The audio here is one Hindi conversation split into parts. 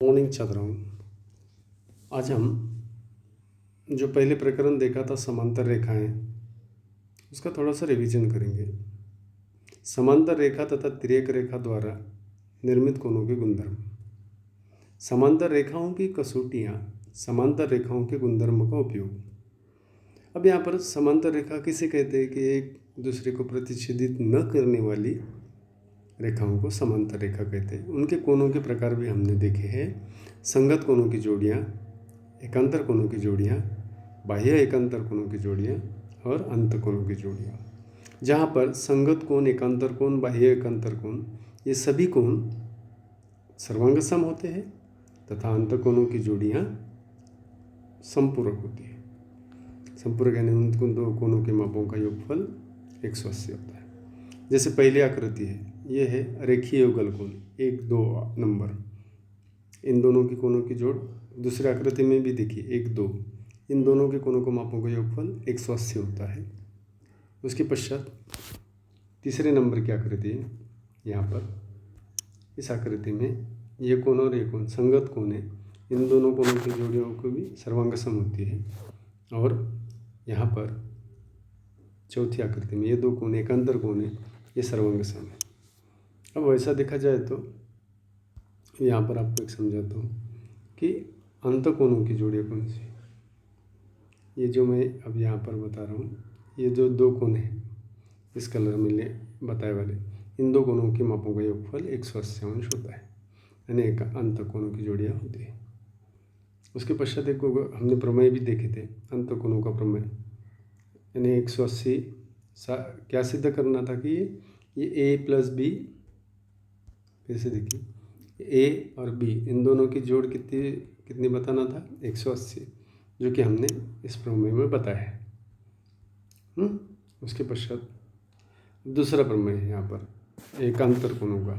मॉर्निंग छात्राओं, आज हम जो पहले प्रकरण देखा था समांतर रेखाएं, उसका थोड़ा सा रिवीजन करेंगे। समांतर रेखा तथा तिर्यक रेखा द्वारा निर्मित कोणों के गुणधर्म। समांतर रेखाओं की कसौटियाँ, समांतर रेखाओं के गुणधर्म का उपयोग। अब यहाँ पर समांतर रेखा किसे कहते हैं कि एक दूसरे को प्रतिच्छेदित न करने वाली रेखाओं को समांतर रेखा कहते हैं। उनके कोणों के प्रकार भी हमने देखे हैं। संगत कोणों की जोड़ियाँ, एकांतर कोणों की जोड़ियाँ, बाह्य एकांतर कोणों की जोड़ियाँ और अंत कोणों की जोड़ियाँ। जहाँ पर संगत कोण, एकांतर कोण, बाह्य एकांतर कोण, ये सभी कोण सर्वांग सम होते हैं तथा अंत कोणों की जोड़ियाँ संपूरक होती है। संपूरक यानी उन दो कोणों के मापों का योगफल 180 होता है। जैसे पहली आकृति है, ये है रेखीय युगल कोण 1, 2 नंबर, इन दोनों के कोणों की जोड़। दूसरी आकृति में भी देखिए 1, 2, इन दोनों के कोणों को मापों का योगफल 180 होता है। उसके पश्चात तीसरे नंबर की आकृति है, यहाँ पर इस आकृति में ये कोण और ये कोण संगत कोण है। इन दोनों कोणों की जोड़ियों को भी सर्वांग सम होती है। और यहाँ पर चौथी आकृति में ये दो कोण एकांतर कोण है, ये सर्वांग सम है। अब वैसा देखा जाए तो यहाँ पर आपको एक समझाता हूँ कि अंत कोणों की जोड़ियाँ कौन सी। ये जो मैं अब यहाँ पर बता रहा हूँ, ये जो दो कोण हैं इस कलर में ले बताए वाले, इन दो कोणों के मापों का योगफल 180 अंश होता है, यानी एक अंत कोणों की जोड़ियाँ होती है। उसके पश्चात एक हमने प्रमेय भी देखे थे, अंत कोणों का प्रमेय, यानी 180 क्या सिद्ध करना था कि ये a प्लस बी, फिर से देखिए ए और बी इन दोनों की जोड़ कितनी बताना था 180, जो कि हमने इस प्रमेय में बताया है। उसके पश्चात दूसरा प्रमेय है यहाँ पर एकांतर कोणों का।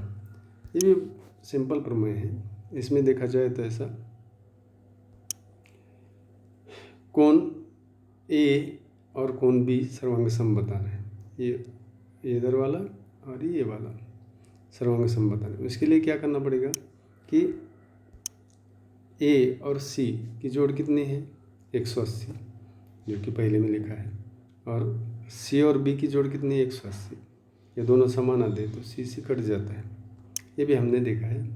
ये भी सिंपल प्रमेय है। इसमें देखा जाए तो ऐसा, कोण ए और कोण बी सर्वांग सम बताना है। ये इधर वाला और ये वाला सर्वांग सम बताना है। इसके लिए क्या करना पड़ेगा कि ए और सी की जोड़ कितनी है 180, जो कि पहले में लिखा है, और सी और बी की जोड़ कितनी है 180। ये दोनों समान आते हैं तो सी कट जाता है, ये भी हमने देखा है,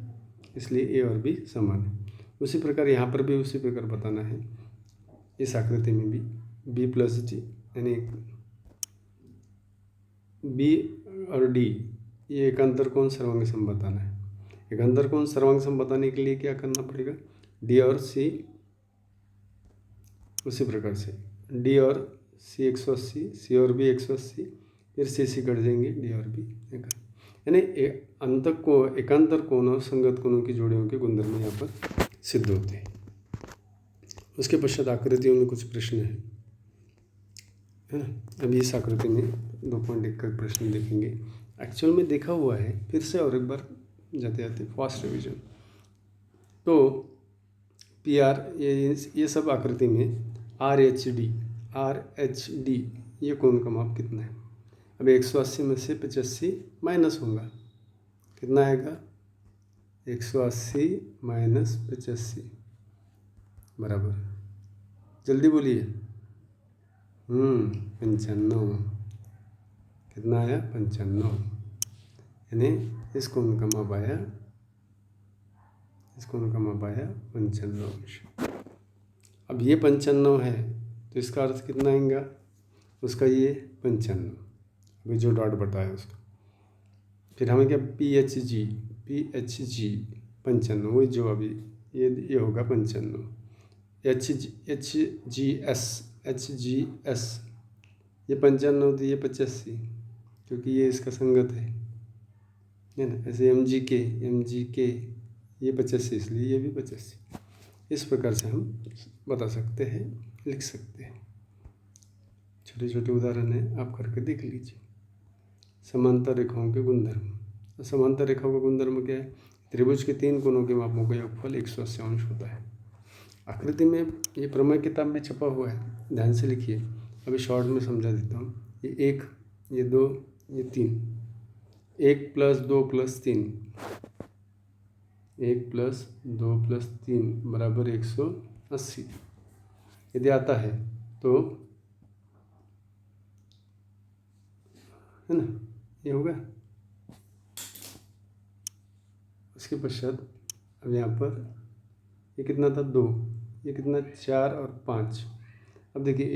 इसलिए ए और बी समान है। उसी प्रकार यहाँ पर भी उसी प्रकार बताना है। इस आकृति में भी बी प्लस डी, यानी बी और डी ये एकांतर कोण सर्वांग सम बताना है। एकांतर कोण सर्वांग सम बताने के लिए क्या करना पड़ेगा, डी और सी, उसी प्रकार से डी और सी 180, सी और बी 180, फिर सी कट जाएंगे, डी और बी, यानी एकांतर कोण और संगत कोणों की जोड़ियों के गुणधर्म यहाँ पर सिद्ध होते हैं। उसके पश्चात आकृतियों में कुछ प्रश्न है ना। अभी इस आकृति में 2.1 का प्रश्न देखेंगे। एक्चुअल में देखा हुआ है, फिर से और एक बार जाते जाते फास्ट रिवीजन। तो पी आर, ये सब आकृति में आर एच डी ये कोण का माप कितना है। अब 180 में से 85 माइनस होगा, कितना आएगा 180 माइनस 85 बराबर, जल्दी बोलिए 95। कितना आया 95, यानी इस कोण का माप आया 95 अंश। अब ये 95 है तो इसका अर्थ कितना आएगा उसका, ये 95, अभी जो डॉट बताया उसका। फिर हमें क्या पी एच जी 95, वही जो अभी ये होगा 95। एच जी एस ये 95 होती है, ये 85, क्योंकि ये इसका संगत है ना। ऐसे एम जी के ये 85, इसलिए ये भी 85। इस प्रकार से हम बता सकते हैं, लिख सकते हैं। छोटे छोटे उदाहरण हैं, आप करके देख लीजिए। समांतर रेखाओं के गुणधर्म। समांतर रेखाओं का गुणधर्म क्या है, त्रिभुज के 3 कोणों के मापों का योगफल 180 अंश होता है। आकृति में ये प्रमेय किताब में छपा हुआ है, ध्यान से लिखिए। अभी शॉर्ट में समझा देता हूँ। ये 1, ये 2, ये 3, 1 + 2 + 3, 1+2+3 बराबर 180। यदि आता है तो है ना, ये होगा। उसके पश्चात अब यहाँ पर ये कितना था 2, ये कितना 4 और 5। अब देखिए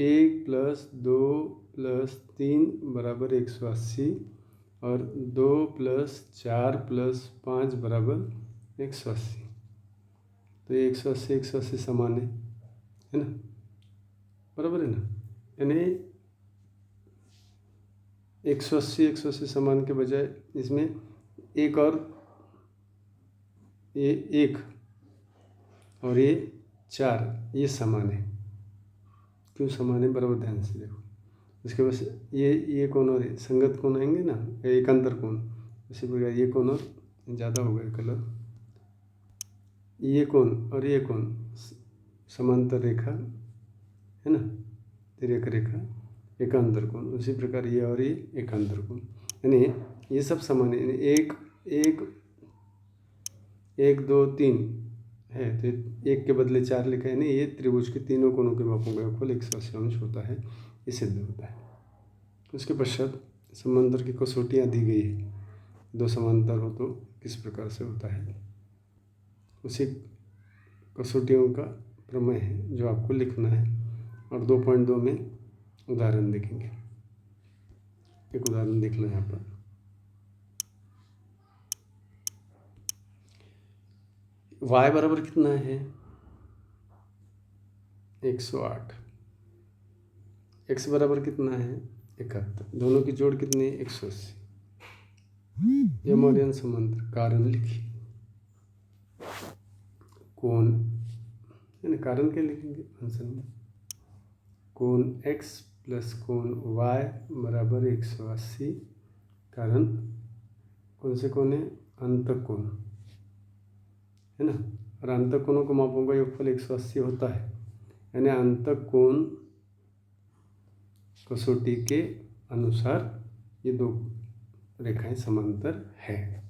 1+2+3 बराबर 180 और 2+4+5 बराबर 180। तो ये 180 समान है ना, बराबर है ना। यानी 180 समान के बजाय इसमें एक और ये 1 और ये 4 ये समान है। क्यों समान है, बराबर ध्यान से देखो। उसके बाद ये कोण और संगत कोण आएंगे ना, एकांतर कोण। उसी प्रकार ये कोण और ज़्यादा हो गया कलर, ये कोण और ये कोण समांतर रेखा है ना, तिर्यक रेखा एकांतर कोण। उसी प्रकार ये और ये एकांतर कोण, यानी ये सब समान है। यानी 1 2 3 है तो 1 के बदले 4 लिखा है। यानी ये त्रिभुज के तीनों कोणों के मापों का योगफल 180 अंश होता है, ये सिद्ध होता है। उसके पश्चात समांतर की कसौटियाँ दी गई है। दो समांतर हो तो किस प्रकार से होता है, उसी कसौटियों का प्रमेय है जो आपको लिखना है। और 2.2 में उदाहरण देखेंगे। एक उदाहरण देख लो यहाँ पर। y बराबर कितना है 108, x बराबर कितना है 71, दोनों की जोड़ कितनी है 180। यमोरियन समांतर कारण लिखिए। कोण यानी कारण क्या लिखेंगे आंसर में, कोण x प्लस कोण y बराबर 180। कारण कौन से कोण है, अंतः कोण है ना। और अंतः कोणों को मापों का योगफल 180 होता है। यानी अंतः कोण कसौटी के अनुसार ये दो रेखाएं समांतर है।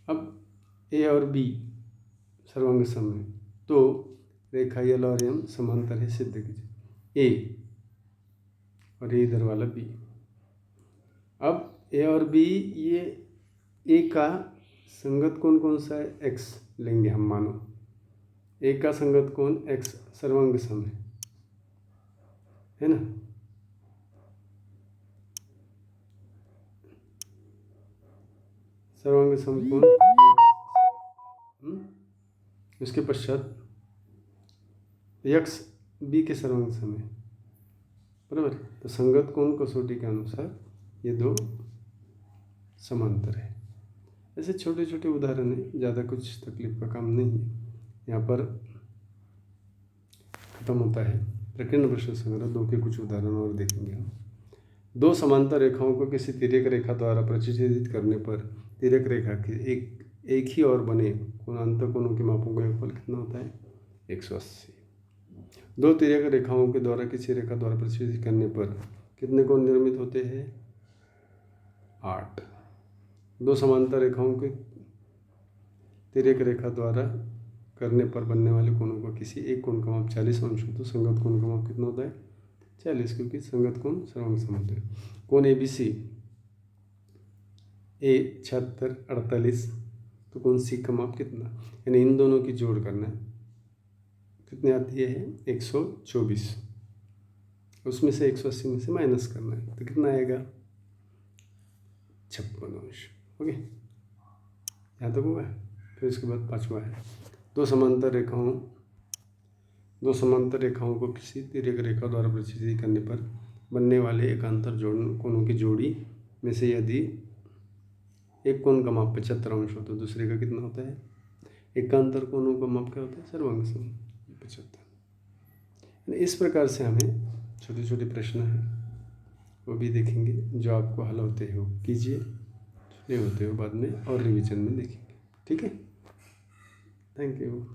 अब ए और बी सर्वांग सम है तो रेखा यल और एम समांतर है, सिद्ध कीजिए। ए और ये इधर वाला बी। अब ए और बी, ये ए का संगत कोण कौन सा है, एक्स लेंगे हम। मानो ए का संगत कोण एक्स सर्वांग सम है ना। सर्वांग सम कोण उसके पश्चात यक्स बी के सर्वांग सम है, बराबर। तो संगत कोण कसौटी के अनुसार ये दो समांतर है। ऐसे छोटे छोटे उदाहरण है, ज़्यादा कुछ तकलीफ का काम नहीं है। यहाँ पर खत्म होता है प्रकीर्ण प्रश्न संग्रह। 2 के कुछ उदाहरण और देखेंगे हम। 2 समांतर रेखाओं को किसी तिर्यक रेखा द्वारा प्रतिच्छेदित करने पर तिर्यक रेखा के एक ही और बने कोण अंतः कोणों के मापों का योगफल कितना होता है 180। 2 तिर्यक रेखाओं के द्वारा किसी रेखा द्वारा प्रतिच्छेदित करने पर कितने कोण निर्मित होते हैं 8। 2 समांतर रेखाओं के तिर्यक रेखा द्वारा करने पर बनने वाले कोणों को किसी एक कोण का माप 40 अंश हो तो संगत कोण का माप कितना होता है 40, क्योंकि संगत कोण सर्वांग सम होते हैं। कोण ABC ए 76 48 तो कोण C का माप कितना, यानी इन दोनों की जोड़ करना है। कितने आती है 124, उसमें से 180 में से माइनस करना है तो कितना आएगा 56 अंश। ओके, यहाँ तक होगा। फिर उसके बाद 5वां है, दो समांतर रेखाओं को किसी तिर्यक रेखा द्वारा प्रतिच्छेदित करने पर बनने वाले एकांतर कोणों की जोड़ी में से यदि एक कोण का माप 75 अंश हो तो दूसरे का कितना होता है, एकांतर कोणों का माप क्या होता है सर्वांग सम 75। इस प्रकार से हमें छोटे छोटे प्रश्न हैं वो भी देखेंगे, जो आपको हल होते हो कीजिए, नहीं होते हो बाद में और रिवीजन में देखेंगे। ठीक है, थैंक यू।